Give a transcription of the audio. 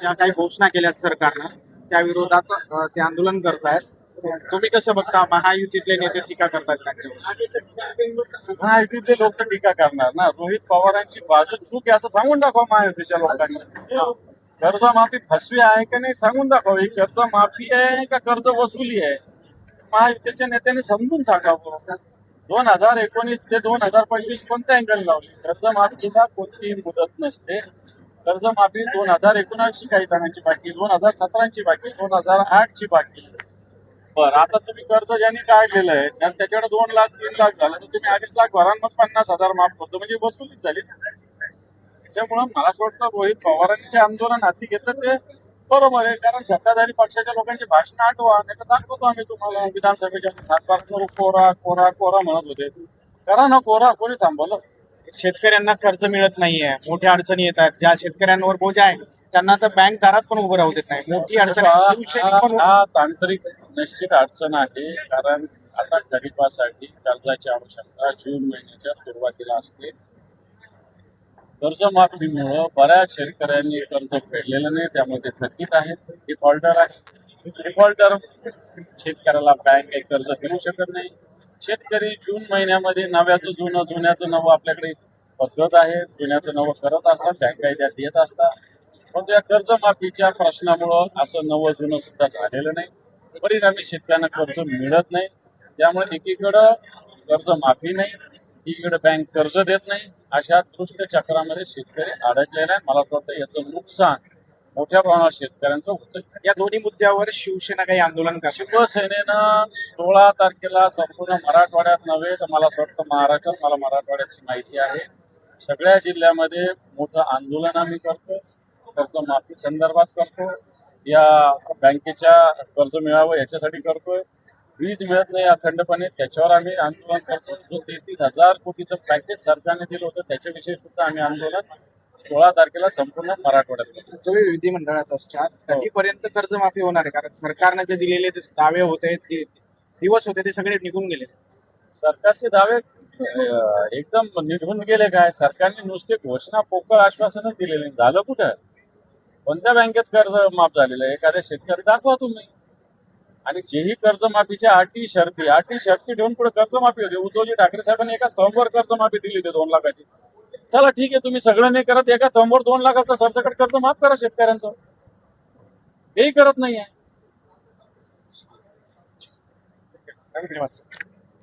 ज्या काही घोषणा केल्यात सरकारनं त्या विरोधात ते आंदोलन करतायत. तुम्ही कसं बघता? महायुतीतले नेते टीका करतात त्यांच्यावर. महायुतीतले लोक तर टीका करणार ना. रोहित पवारांची बाजू चूक आहे असं सांगून दाखवा महायुतीच्या लोकांनी. कर्जमाफी फसवी आहे का नाही सांगून दाखवा. ही कर्जमाफी आहे का कर्ज वसुली आहे महायुतीच्या नेत्यांनी समजून सांगावं. 2019 ते 2025 कोणत्या अँगल लावली? कर्जमाफीला कोणतीही मुदत नसते. कर्जमाफी 2019 ची काही जणांची बाकी, 2017 ची बाकी, 2008 ची बाकी. बरं, आता तुम्ही कर्ज ज्यांनी काढलेलं आहे त्याच्याकडे 2 लाख 3 लाख झालं तर तुम्ही 2.5 लाख भरा, मग 50,000 माफ करतो, म्हणजे वसुलीच झाली. त्याच्यामुळं मला असं वाटतं रोहित पवारांनी जे आंदोलन हाती घेतलं ते बरोबर आहे. कारण सत्ताधारी पक्षाच्या लोकांची भाषण आठवा, नाही तर दाखवतो आम्ही तुम्हाला. विधानसभेच्या 7 कोरा कोरा कोरा म्हणत होते. करा ना कोरा, कोणी थांबवलं? शेतकऱ्यांना कर्ज मिळत नाहीये, मोठ्या अडचणी येतात. ज्या शेतकऱ्यांवर बोज आहे त्यांना तर बँक दारात पण उभं राहू देत नाही. मोठी अडचण आहे. शिवसैनिक पण हा तांत्रिक निश्चित अडचण आहे. कारण आता खरीपासाठी कर्जाची आवश्यकता जून महिन्याच्या सुरुवातीला असते. कर्जमाफीमुळं बऱ्याच शेतकऱ्यांनी कर्ज फेडलेलं नाही, त्यामुळे ते थकीत आहेत. डिफॉल्टर आहे. डिफॉल्टर शेतकऱ्याला बँक काही कर्ज देऊ शकत नाही. शेतकरी जून महिन्यामध्ये नव्याचं जुनं, जुन्याचं नवं आपल्याकडे पद्धत आहे. जुन्याचं नवं करत असतात, बँका त्यात देत असतात. पण त्या कर्जमाफीच्या प्रश्नामुळं असं नवं जुनं सुद्धा झालेलं नाही. परिणामी शेतकऱ्यांना कर्ज मिळत नाही. त्यामुळे एकीकडं कर्जमाफी नाही, एकीकडे बँक कर्ज देत नाही. अशा दृष्ट चक्रामध्ये शेतकरी अडकलेला आहे. मला वाटतं याचं नुकसान मोठ्या प्रमाणात शेतकऱ्यांचं होतं. या दोन्ही मुद्द्यावर शिवसेना काही आंदोलन करते. शिवसेनेनं 16 तारखेला संपूर्ण मराठवाड्यात नव्हे तर मला असं वाटतं महाराष्ट्रात, मला मराठवाड्याची माहिती आहे, सगळ्या जिल्ह्यामध्ये मोठं आंदोलन आम्ही करतो. कर्जमाफी संदर्भात करतो, या बँकेच्या कर्ज मिळावं याच्यासाठी करतोय. वीज मिळत नाही अखंडपणे, त्याच्यावर आम्ही आंदोलन करतो. जो 33,000 कोटीचं पॅकेज सरकारने दिलं होतं त्याच्याविषयी सुद्धा आम्ही आंदोलन 16 तारखेला संपूर्ण मराठवाड्यात करतो. तुम्ही विधिमंडळात असतात, कधीपर्यंत कर्जमाफी होणार आहे? कारण सरकारने जे दिलेले दावे होते, दिवस होते, ते सगळे निघून गेले. सरकारचे दावे एकदम निघून गेले. काय सरकारने नुसते घोषणा, पोकळ आश्वासनच दिलेले. झालं कुठं? कोणत्या बँकेत कर्ज माफ झालेलं आहे? एखाद्या शेतकरी दाखवा तुम्ही. आणि जेही कर्जमाफीच्या अटी शर्ती ठेवून पुढे कर्जमाफी होते. उद्धवजी ठाकरे साहेबांनी एका स्तंभवर कर्जमाफी दिली होती 2 लाखाची. चला ठीक आहे, तुम्ही सगळं नाही करत, एका स्तंभवर 2 लाखाचं सरसकट कर्ज माफ करा शेतकऱ्यांचं. तेही करत नाहीये. धन्यवाद.